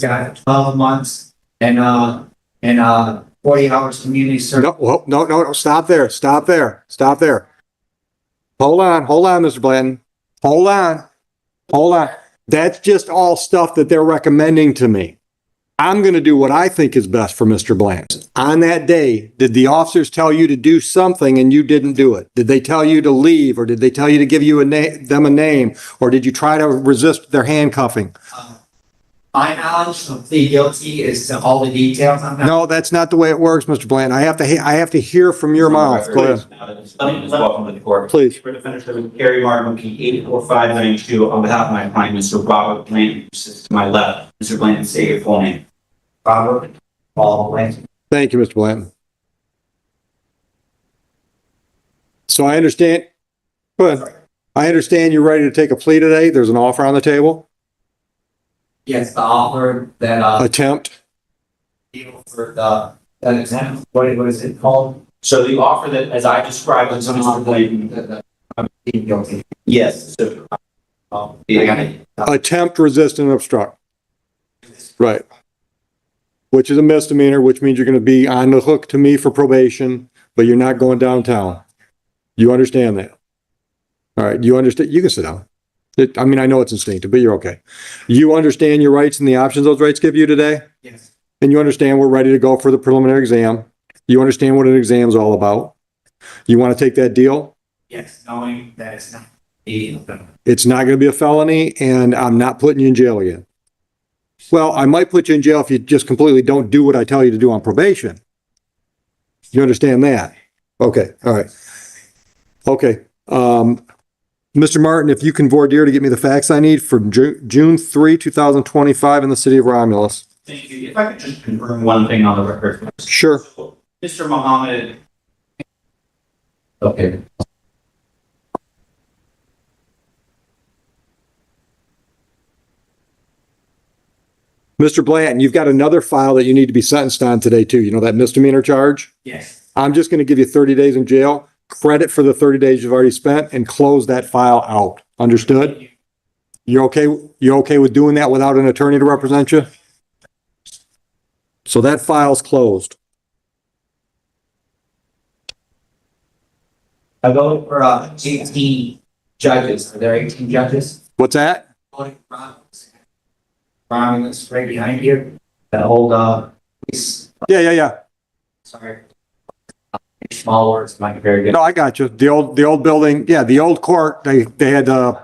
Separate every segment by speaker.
Speaker 1: got 12 months and 40 hours community service.
Speaker 2: No, stop there. Hold on, Mr. Blanton. Hold on. That's just all stuff that they're recommending to me. I'm going to do what I think is best for Mr. Blanton. On that day, did the officers tell you to do something and you didn't do it? Did they tell you to leave, or did they tell you to give you them a name, or did you try to resist their handcuffing?
Speaker 1: My knowledge of plea guilty is to all the details on that.
Speaker 2: No, that's not the way it works, Mr. Blanton. I have to hear from your mouth. Go ahead.
Speaker 3: Welcome to the court.
Speaker 2: Please.
Speaker 3: For defendant Gary Martin, 84592, on behalf of my client, Mr. Robert Blanton, who sits to my left. Mr. Blanton, state your full name.
Speaker 1: Robert Paul Blanton.
Speaker 2: Thank you, Mr. Blanton. So I understand. Go ahead. I understand you're ready to take a plea today. There's an offer on the table.
Speaker 1: Yes, the offer that
Speaker 2: Attempt.
Speaker 1: for the that attempt. What is it called?
Speaker 3: So the offer that, as I described, is Mr. Blanton.
Speaker 1: Plead guilty.
Speaker 3: Yes. So,
Speaker 1: I got it.
Speaker 2: Attempt, resist, and obstruct. Right. Which is a misdemeanor, which means you're going to be on the hook to me for probation, but you're not going downtown. You understand that? All right. You understand? You can sit down. I mean, I know it's instinctive, but you're okay. You understand your rights and the options those rights give you today?
Speaker 1: Yes.
Speaker 2: And you understand we're ready to go for the preliminary exam. You understand what an exam is all about. You want to take that deal?
Speaker 1: Yes, knowing that it's not
Speaker 2: It's not going to be a felony, and I'm not putting you in jail again. Well, I might put you in jail if you just completely don't do what I tell you to do on probation. You understand that? Okay. All right. Okay. Mr. Martin, if you can voir dire to get me the facts I need for June 3, 2025 in the city of Romulus.
Speaker 3: thank you. If I could just confirm one thing on the record.
Speaker 2: Sure.
Speaker 3: Mr. Mohammed.
Speaker 1: okay.
Speaker 2: Mr. Blanton, you've got another file that you need to be sentenced on today too. You know that misdemeanor charge?
Speaker 1: Yes.
Speaker 2: I'm just going to give you 30 days in jail, credit for the 30 days you've already spent, and close that file out. Understood? You're okay with doing that without an attorney to represent you? So that file's closed.
Speaker 1: I voted for 18 judges. Are there 18 judges?
Speaker 2: What's that?
Speaker 1: Romulus right behind you. The old police.
Speaker 2: Yeah.
Speaker 1: Sorry. Small words might be very good.
Speaker 2: No, I got you. The old building. Yeah, the old court. They had those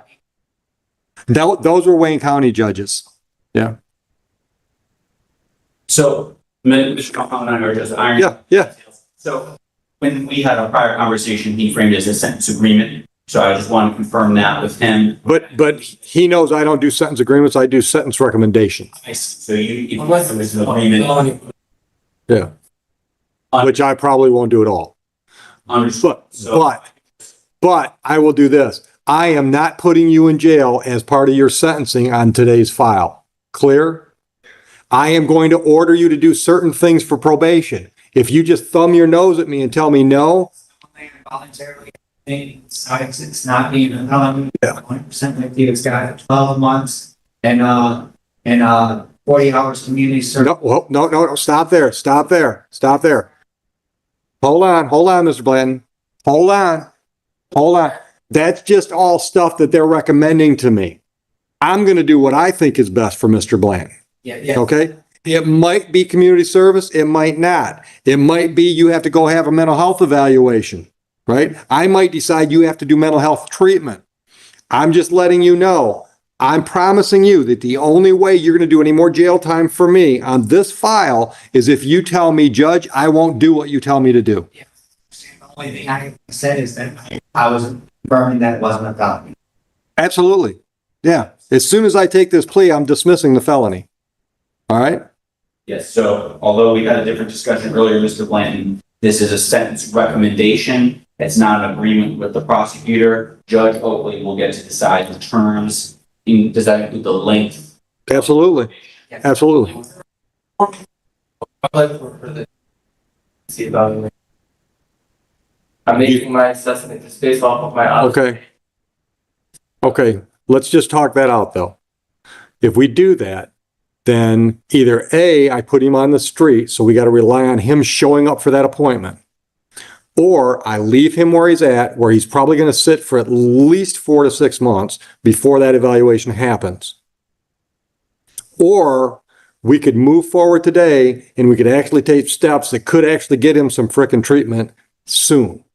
Speaker 2: were Wayne County judges. Yeah.
Speaker 3: So, Mr. Mohammed and I are just iron.
Speaker 2: Yeah.
Speaker 3: So, when we had a prior conversation, he framed it as a sentence agreement. So I just want to confirm that with him.
Speaker 2: But he knows I don't do sentence agreements. I do sentence recommendations.
Speaker 3: So you, if there was an agreement.
Speaker 2: Yeah. Which I probably won't do at all.
Speaker 3: Understood.
Speaker 2: But I will do this. I am not putting you in jail as part of your sentencing on today's file. Clear? I am going to order you to do certain things for probation. If you just thumb your nose at me and tell me no.
Speaker 1: Voluntarily. It's not being a felony.
Speaker 2: Yeah.
Speaker 1: 100% like it's got 12 months and 40 hours community service.
Speaker 2: No, stop there. Hold on, Mr. Blanton. Hold on. That's just all stuff that they're recommending to me. I'm going to do what I think is best for Mr. Blanton.
Speaker 1: Yeah.
Speaker 2: Okay? It might be community service. It might not. It might be you have to go have a mental health evaluation. Right? I might decide you have to do mental health treatment. I'm just letting you know. I'm promising you that the only way you're going to do any more jail time for me on this file is if you tell me, Judge, I won't do what you tell me to do.
Speaker 1: Yeah. The only thing I said is that I was confirming that it wasn't a felony.
Speaker 2: Absolutely. Yeah. As soon as I take this plea, I'm dismissing the felony. All right?
Speaker 3: Yes. So although we had a different discussion earlier, Mr. Blanton, this is a sentence recommendation. It's not an agreement with the prosecutor. Judge Oakley will get to decide the terms. Does that include the length?
Speaker 2: Absolutely. Absolutely.
Speaker 4: See about I'm making my assessment just based off of my
Speaker 2: Okay. Let's just talk that out though. If we do that, then either A, I put him on the street, so we got to rely on him showing up for that appointment. Or I leave him where he's at, where he's probably going to sit for at least 4 to 6 months before that evaluation happens. Or we could move forward today and we could actually take steps that could actually get him some frickin' treatment soon.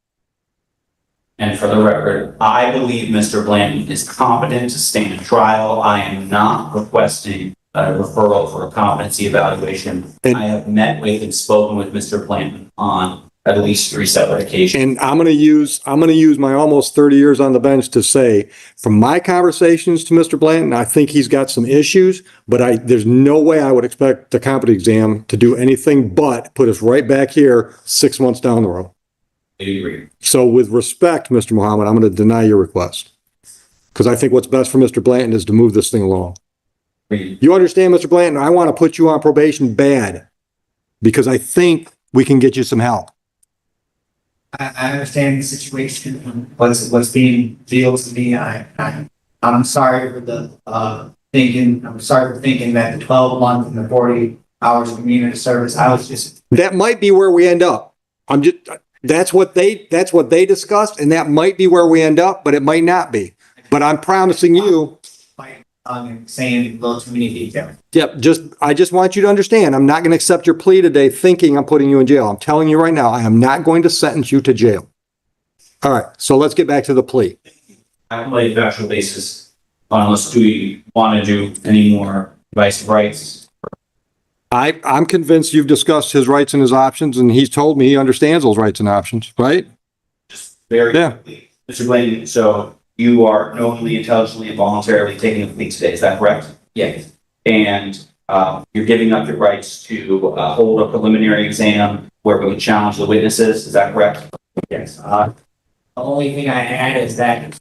Speaker 3: And for the record, I believe Mr. Blanton is competent to stand trial. I am not requesting a referral for a competency evaluation.
Speaker 2: And-
Speaker 3: I have met with and spoken with Mr. Blanton on at least 3 separate occasions.
Speaker 2: And I'm going to use my almost 30 years on the bench to say, from my conversations to Mr. Blanton, I think he's got some issues, but there's no way I would expect the competency exam to do anything but put us right back here 6 months down the road.
Speaker 3: I agree.
Speaker 2: So with respect, Mr. Mohammed, I'm going to deny your request. Because I think what's best for Mr. Blanton is to move this thing along.
Speaker 3: Agreed.
Speaker 2: You understand, Mr. Blanton, I want to put you on probation bad because I think we can get you some help.
Speaker 1: I understand the situation, what's being revealed to me. I'm sorry for I'm sorry for thinking that the 12 month and the 40 hours of community service, I was just,
Speaker 2: That might be where we end up. That's what they discussed, and that might be where we end up, but it might not be. But I'm promising you,
Speaker 1: saying a little too many details.
Speaker 2: yep, I just want you to understand, I'm not going to accept your plea today thinking I'm putting you in jail. I'm telling you right now, I am not going to sentence you to jail. All right, so let's get back to the plea.
Speaker 3: I can lay factual basis unless do we want to do any more advice rights.
Speaker 2: I'm convinced you've discussed his rights and his options, and he's told me he understands those rights and options, right?
Speaker 3: Just very
Speaker 2: Yeah.
Speaker 3: quickly. Mr. Blanton, so you are knowingly, intelligently, and voluntarily taking a plea today, is that correct? Yes. And you're giving up your rights to hold a preliminary exam where we would challenge the witnesses, is that correct?
Speaker 1: Yes, the only thing I had is that,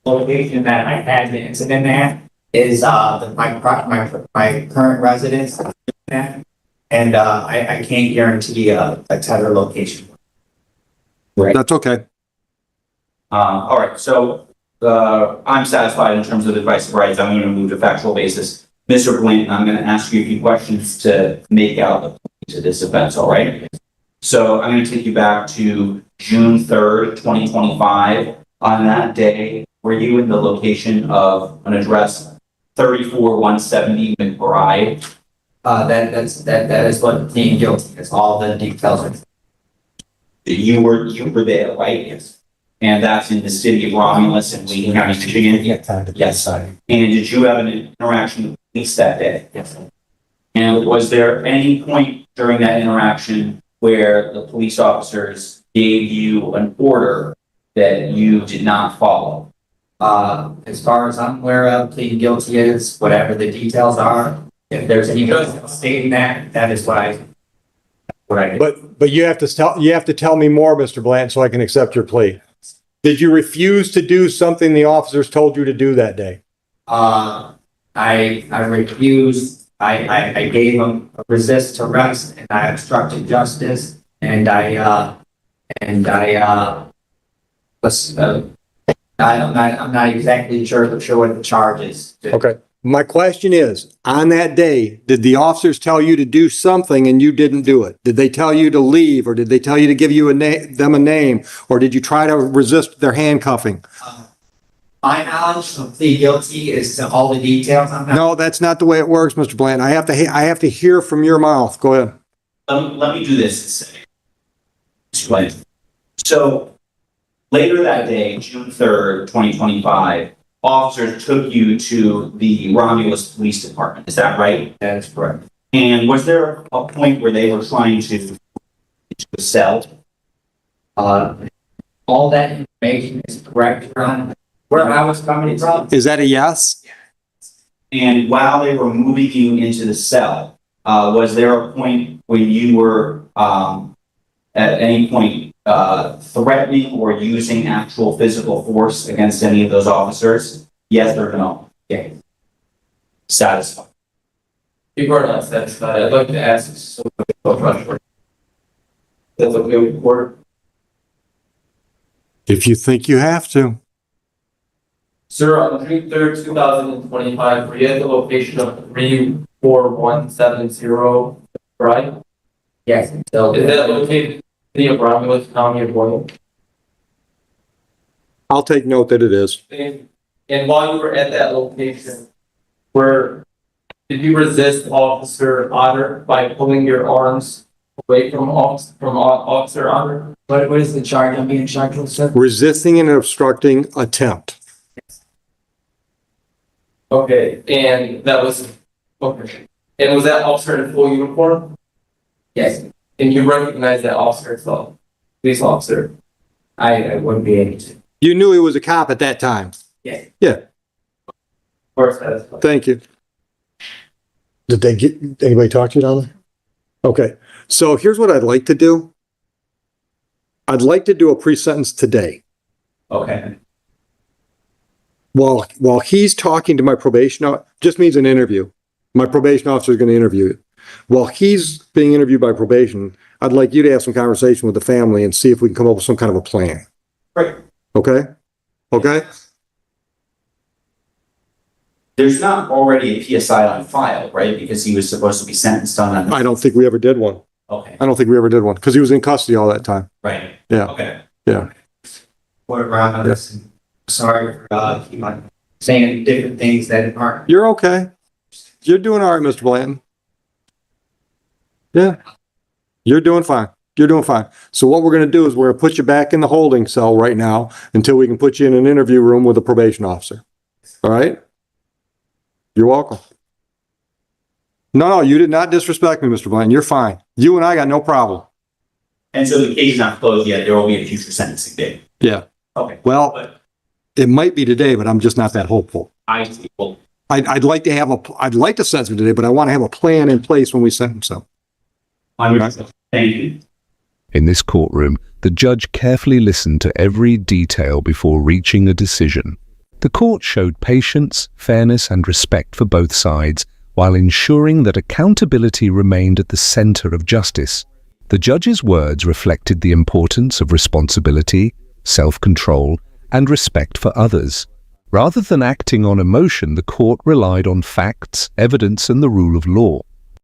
Speaker 1: location that I had the incident at is, my current residence. And, I can't guarantee a tether location.
Speaker 2: That's okay.
Speaker 3: All right, so I'm satisfied in terms of advice of rights. I'm going to move to factual basis. Mr. Blanton, I'm going to ask you a few questions to make out the plea to this offense, all right? So I'm going to take you back to June 3rd, 2025. On that day, were you in the location of an address 34170 McBride?
Speaker 1: That is what being guilty is, all the details.
Speaker 3: You were there, right? Yes. And that's in the city of Romulus in Lee County, Michigan? Yes. And did you have an interaction with police that day?
Speaker 1: Yes.
Speaker 3: And was there any point during that interaction where the police officers gave you an order that you did not follow?
Speaker 1: As far as I'm aware of, pleading guilty is whatever the details are. If there's any stating that is what I did.
Speaker 2: But you have to tell me more, Mr. Blanton, so I can accept your plea. Did you refuse to do something the officers told you to do that day?
Speaker 1: I refused. I gave them a resist arrest and I obstructed justice and I'm not exactly sure what the charge is.
Speaker 2: Okay. My question is, on that day, did the officers tell you to do something and you didn't do it? Did they tell you to leave, or did they tell you to give you them a name, or did you try to resist their handcuffing?
Speaker 1: My knowledge of plead guilty is to all the details.
Speaker 2: No, that's not the way it works, Mr. Blanton. I have to hear from your mouth. Go ahead.
Speaker 3: Let me do this. Explain. So later that day, June 3rd, 2025, officers took you to the Romulus Police Department. Is that right?
Speaker 1: That is correct.
Speaker 3: And was there a point where they were trying to sell?
Speaker 1: All that information is correct, Ron. Where I was coming from.
Speaker 2: Is that a yes?
Speaker 3: And while they were moving you into the cell, was there a point when you were at any point threatening or using actual physical force against any of those officers? Yes or no? Okay. Satisfied.
Speaker 4: Before not satisfied, I'd like to ask some questions. That's okay with the court?
Speaker 2: If you think you have to.
Speaker 4: Sir, on June 3rd, 2025, were you at the location of 34170 4170, right?
Speaker 1: Yes, so.
Speaker 4: Is that located in the of Romulus County of William?
Speaker 2: I'll take note that it is.
Speaker 4: And while you were at that location, did you resist Officer Otter by pulling your arms away from Officer Otter?
Speaker 1: What is the charge I'm being charged with, sir?
Speaker 2: Resisting and obstructing attempt.
Speaker 4: Okay, and that was, okay. And was that officer in full uniform?
Speaker 1: Yes,
Speaker 4: And you recognize that officer as well? Police officer?
Speaker 1: I wouldn't be able to.
Speaker 2: You knew he was a cop at that time.
Speaker 1: Yes.
Speaker 2: Yeah,
Speaker 4: Of course, that is.
Speaker 2: thank you. Did anybody talk to you down there? Okay, so here's what I'd like to do. I'd like to do a pre-sentence today.
Speaker 3: Okay.
Speaker 2: While he's talking to my probation, just means an interview. My probation officer is going to interview you. While he's being interviewed by probation, I'd like you to have some conversation with the family and see if we can come up with some kind of a plan.
Speaker 3: Right.
Speaker 2: Okay? Okay?
Speaker 3: There's not already a PSI on file, right? Because he was supposed to be sentenced on that.
Speaker 2: I don't think we ever did one.
Speaker 3: Okay,
Speaker 2: I don't think we ever did one because he was in custody all that time.
Speaker 3: right.
Speaker 2: Yeah.
Speaker 3: Okay.
Speaker 2: Yeah.
Speaker 1: What around this? Sorry for, saying different things that aren't.
Speaker 2: You're okay. You're doing all right, Mr. Blanton. Yeah. You're doing fine. You're doing fine. So what we're going to do is we're going to put you back in the holding cell right now until we can put you in an interview room with a probation officer. All right? You're welcome. No, you did not disrespect me, Mr. Blanton. You're fine. You and I got no problem.
Speaker 3: And so the case is not closed yet. There will be a future sentencing date.
Speaker 2: Yeah.
Speaker 3: Okay.
Speaker 2: Well,
Speaker 3: But
Speaker 2: it might be today, but I'm just not that hopeful.
Speaker 3: I see. Well,
Speaker 2: I'd like to sentence him today, but I want to have a plan in place when we sentence him.
Speaker 3: thank you.
Speaker 5: In this courtroom, the judge carefully listened to every detail before reaching a decision. The court showed patience, fairness, and respect for both sides, while ensuring that accountability remained at the center of justice. The judge's words reflected the importance of responsibility, self-control, and respect for others. Rather than acting on emotion, the court relied on facts, evidence, and the rule of law.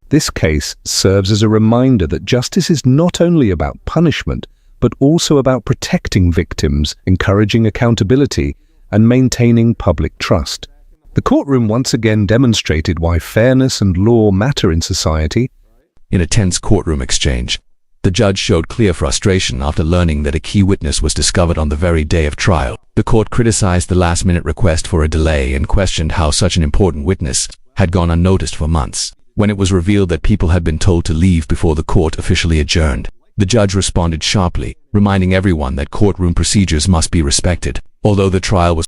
Speaker 5: This case serves as a reminder that justice is not only about punishment, but also about protecting victims, encouraging accountability, and maintaining public trust. The courtroom once again demonstrated why fairness and law matter in society.
Speaker 6: In a tense courtroom exchange, the judge showed clear frustration after learning that a key witness was discovered on the very day of trial. The court criticized the last-minute request for a delay and questioned how such an important witness had gone unnoticed for months. When it was revealed that people had been told to leave before the court officially adjourned, the judge responded sharply, reminding everyone that courtroom procedures must be respected. Although the trial was